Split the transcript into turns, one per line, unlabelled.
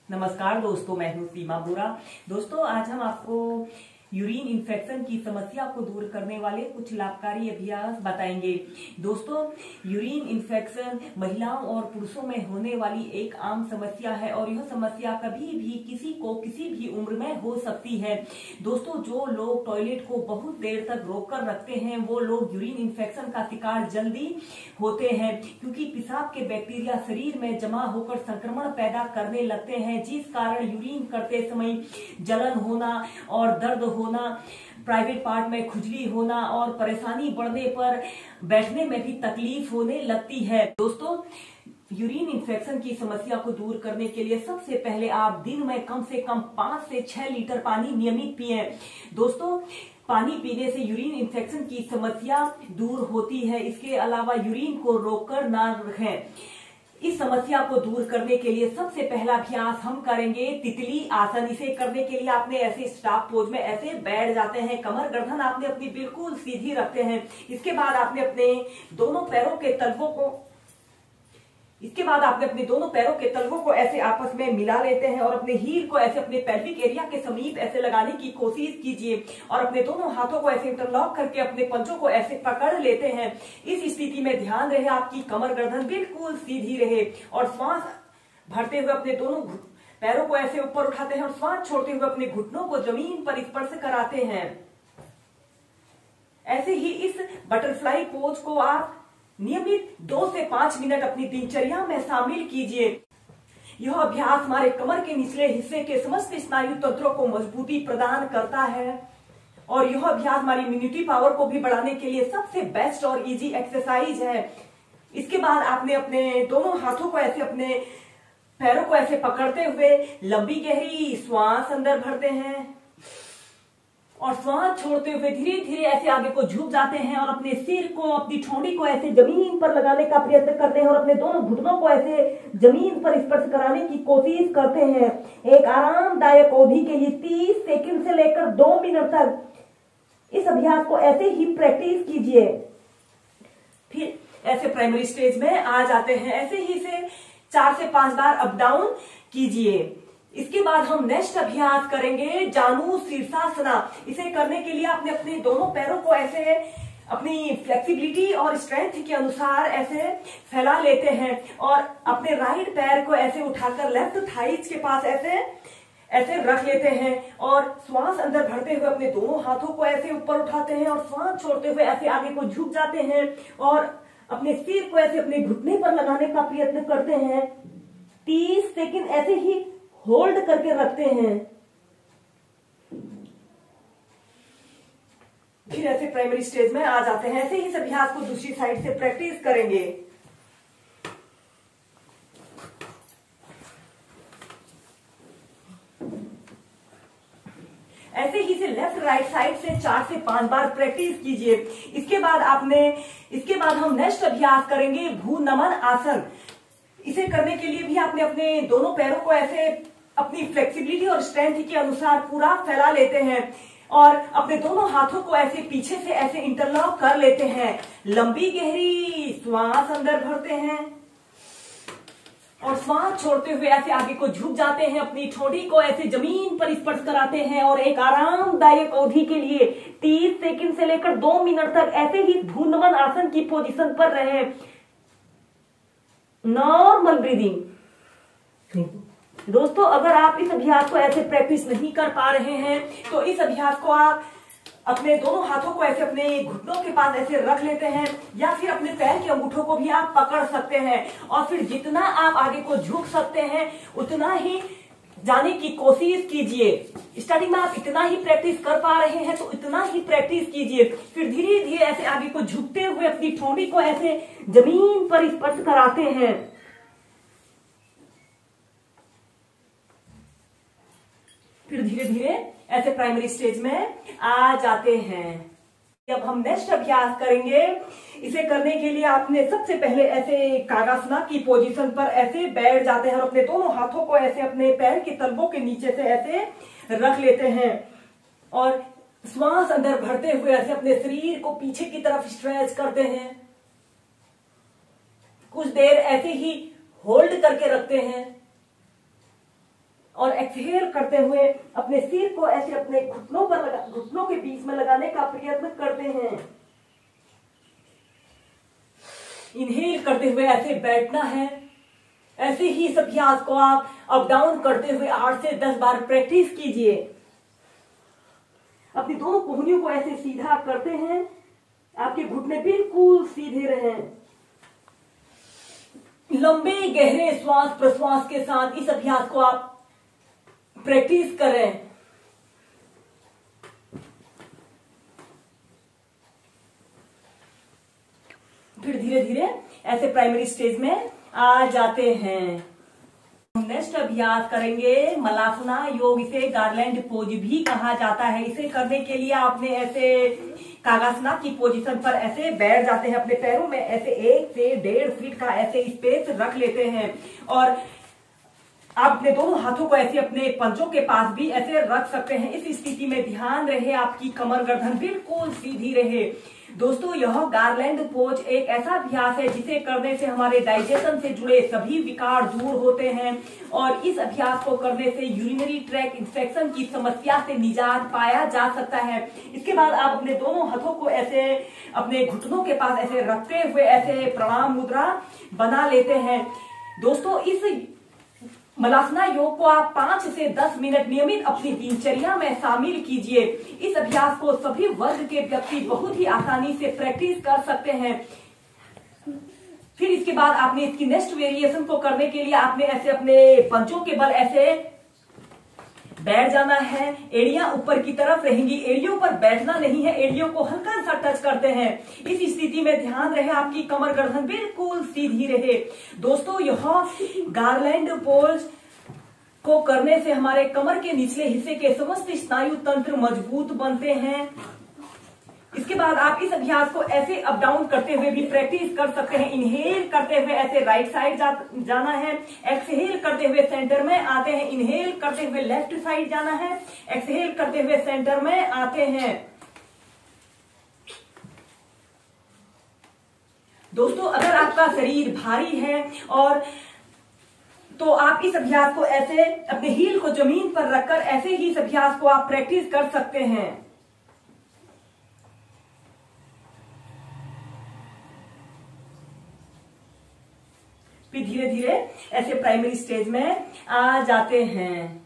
नमस्कार दोस्तों, मैं हूं सीमा बोरा। दोस्तों, आज हम आपको यूरिन इन्फेक्शन की समस्या को दूर करने वाले कुछ लाभकारी अभ्यास बताएंगे। दोस्तों, यूरिन इन्फेक्शन महिलाओं और पुरुषों में होने वाली एक आम समस्या है और यह समस्या कभी भी किसी को किसी भी उम्र में हो सकती है। दोस्तों, जो लोग टॉयलेट को बहुत देर तक रोक कर रखते हैं वो लोग यूरिन इन्फेक्शन का शिकार जल्दी होते हैं, क्योंकि पेशाब के बैक्टीरिया शरीर में जमा होकर संक्रमण पैदा करने लगते हैं, जिस कारण यूरिन करते समय जलन होना और दर्द होना, प्राइवेट पार्ट में खुजली होना और परेशानी बढ़ने पर बैठने में भी तकलीफ होने लगती है। दोस्तों, यूरिन इन्फेक्शन की समस्या को दूर करने के लिए सबसे पहले आप दिन में कम से कम 5 से 6 लीटर पानी नियमित पिएं। दोस्तों, पानी पीने से यूरिन इन्फेक्शन की समस्या दूर होती है। इसके अलावा यूरिन को रोककर ना रखें। इस समस्या को दूर करने के लिए सबसे पहला अभ्यास हम करेंगे तितली आसन। इसे करने के लिए आपने ऐसे स्टाफ पोज में ऐसे बैठ जाते हैं, कमर गर्दन आपने अपनी बिल्कुल सीधी रखते हैं। इसके बाद आपने अपने दोनों पैरों के तलवों को ऐसे आपस में मिला लेते हैं और अपने हील को ऐसे अपने पेल्विक एरिया के समीप ऐसे लगाने की कोशिश कीजिए और अपने दोनों हाथों को ऐसे इंटरलॉक करके अपने पंजों को ऐसे पकड़ लेते हैं। इस स्थिति में ध्यान रहे आपकी कमर गर्दन बिल्कुल सीधी रहे और श्वास भरते हुए अपने दोनों पैरों को ऐसे ऊपर उठाते हैं और श्वास छोड़ते हुए अपने घुटनों को जमीन पर स्पर्श कराते हैं। ऐसे ही इस बटरफ्लाई पोज को आप नियमित 2 से 5 मिनट अपनी दिनचर्या में शामिल कीजिए। यह अभ्यास हमारे कमर के निचले हिस्से के समस्त स्नायु तंत्रों को मजबूती प्रदान करता है और यह अभ्यास हमारी इम्यूनिटी पावर को भी बढ़ाने के लिए सबसे बेस्ट और इजी एक्सरसाइज है। इसके बाद आपने अपने दोनों हाथों को ऐसे अपने पैरों को ऐसे पकड़ते हुए लंबी गहरी श्वास अंदर भरते हैं और श्वास छोड़ते हुए धीरे धीरे ऐसे आगे को झुक जाते हैं और अपने सिर को, अपनी ठोड़ी को ऐसे जमीन पर लगाने का प्रयत्न करते हैं और अपने दोनों घुटनों को ऐसे जमीन पर स्पर्श कराने की कोशिश करते हैं। एक आरामदायक अवधि के लिए 30 सेकंड से लेकर 2 मिनट तक इस अभ्यास को ऐसे ही प्रैक्टिस कीजिए। फिर ऐसे प्राइमरी स्टेज में आ जाते हैं। ऐसे ही इसे 4 से 5 बार अप डाउन कीजिए। इसके बाद हम नेक्स्ट अभ्यास करेंगे जानु शीर्षासना। इसे करने के लिए आपने अपने दोनों पैरों को ऐसे अपनी फ्लेक्सिबिलिटी और स्ट्रेंथ के अनुसार ऐसे फैला लेते हैं और अपने राइट पैर को ऐसे उठाकर लेफ्ट थाइज के पास ऐसे रख लेते हैं और श्वास अंदर भरते हुए अपने दोनों हाथों को ऐसे ऊपर उठाते हैं और श्वास छोड़ते हुए ऐसे आगे को झुक जाते हैं और अपने सिर को ऐसे अपने घुटने पर लगाने का प्रयत्न करते हैं। 30 सेकंड ऐसे ही होल्ड करके रखते हैं। फिर ऐसे प्राइमरी स्टेज में आ जाते हैं। ऐसे ही इस अभ्यास को दूसरी साइड से प्रैक्टिस करेंगे। ऐसे ही से लेफ्ट राइट साइड से 4 से 5 बार प्रैक्टिस कीजिए। इसके बाद हम नेक्स्ट अभ्यास करेंगे भू नमन आसन। इसे करने के लिए भी आपने अपने दोनों पैरों को ऐसे अपनी फ्लेक्सिबिलिटी और स्ट्रेंथ के अनुसार पूरा फैला लेते हैं और अपने दोनों हाथों को ऐसे पीछे से ऐसे इंटरलॉक कर लेते हैं। लंबी गहरी श्वास अंदर भरते हैं और श्वास छोड़ते हुए ऐसे आगे को झुक जाते हैं। अपनी ठोड़ी को ऐसे जमीन पर स्पर्श कराते हैं और एक आरामदायक अवधि के लिए 30 सेकंड से लेकर 2 मिनट तक ऐसे ही भू नमन आसन की पोजीशन पर रहे। Normal breathing. दोस्तों, अगर आप इस अभ्यास को ऐसे प्रैक्टिस नहीं कर पा रहे हैं तो इस अभ्यास को आप अपने दोनों हाथों को ऐसे अपने घुटनों के पास ऐसे रख लेते हैं या फिर अपने पैर के अंगूठों को भी आप पकड़ सकते हैं और फिर जितना आप आगे को झुक सकते हैं उतना ही जाने की कोशिश कीजिए। स्टार्टिंग में आप इतना ही प्रैक्टिस कर पा रहे हैं तो इतना ही प्रैक्टिस कीजिए। फिर धीरे धीरे ऐसे आगे को झुकते हुए अपनी ठोड़ी को ऐसे जमीन पर स्पर्श कराते हैं। फिर धीरे धीरे ऐसे प्राइमरी स्टेज में आ जाते हैं। अब हम नेक्स्ट अभ्यास करेंगे। इसे करने के लिए आपने सबसे पहले ऐसे कागासना की पोजीशन पर ऐसे बैठ जाते हैं और अपने दोनों हाथों को ऐसे अपने पैर के तलवों के नीचे से ऐसे रख लेते हैं और श्वास अंदर भरते हुए ऐसे अपने शरीर को पीछे की तरफ स्ट्रेच करते हैं। कुछ देर ऐसे ही होल्ड करके रखते हैं और एक्सहेल करते हुए अपने सिर को ऐसे अपने घुटनों पर घुटनों के बीच में लगाने का प्रयत्न करते हैं। इनहेल करते हुए ऐसे बैठना है। ऐसे ही इस अभ्यास को आप अप डाउन करते हुए 8 से 10 बार प्रैक्टिस कीजिए। अपनी दोनों कोहनियों को ऐसे सीधा करते हैं, आपके घुटने बिल्कुल सीधे रहें। लंबे गहरे श्वास प्रश्वास के साथ इस अभ्यास को आप प्रैक्टिस करें। फिर धीरे धीरे ऐसे प्राइमरी स्टेज में आ जाते हैं। नेक्स्ट अभ्यास करेंगे मलासना योग। इसे गार्लैंड पोज भी कहा जाता है। इसे करने के लिए आपने ऐसे कागासना की पोजीशन पर ऐसे बैठ जाते हैं। अपने पैरों में ऐसे 1 से 1.5 फीट का ऐसे स्पेस रख लेते हैं और आप अपने दोनों हाथों को ऐसे अपने पंजों के पास भी ऐसे रख सकते हैं। इस स्थिति में ध्यान रहे आपकी कमर गर्दन बिल्कुल सीधी रहे। दोस्तों, यह गार्लैंड पोज एक ऐसा अभ्यास है जिसे करने से हमारे डाइजेशन से जुड़े सभी विकार दूर होते हैं और इस अभ्यास को करने से यूरिनरी ट्रैक इन्फेक्शन की समस्या से निजात पाया जा सकता है। इसके बाद आप अपने दोनों हाथों को ऐसे अपने घुटनों के पास ऐसे रखते हुए ऐसे प्रणाम मुद्रा बना लेते हैं। दोस्तों, इस मलासना योग को आप 5 से 10 मिनट नियमित अपनी दिनचर्या में शामिल कीजिए। इस अभ्यास को सभी वर्ग के व्यक्ति बहुत ही आसानी से प्रैक्टिस कर सकते हैं। फिर इसके बाद आपने इसकी नेक्स्ट वेरिएशन को करने के लिए आपने ऐसे अपने पंजों के बल ऐसे बैठ जाना है। एड़ियां ऊपर की तरफ रहेंगी, एड़ियों पर बैठना नहीं है, एड़ियों को हल्का सा टच करते हैं। इस स्थिति में ध्यान रहे आपकी कमर गर्दन बिल्कुल सीधी रहे। दोस्तों, यह गार्लैंड पोज को करने से हमारे कमर के निचले हिस्से के समस्त स्नायु तंत्र मजबूत बनते हैं। इसके बाद आप इस अभ्यास को ऐसे अप डाउन करते हुए भी प्रैक्टिस कर सकते हैं। इनहेल करते हुए ऐसे राइट साइड जाना है, एक्सहेल करते हुए सेंटर में आते हैं, इनहेल करते हुए लेफ्ट साइड जाना है, एक्सहेल करते हुए सेंटर में आते हैं। दोस्तों, अगर आपका शरीर भारी है और तो आप इस अभ्यास को ऐसे अपने हील को जमीन पर रखकर ऐसे ही इस अभ्यास को आप प्रैक्टिस कर सकते हैं। फिर धीरे धीरे ऐसे प्राइमरी स्टेज में आ जाते हैं।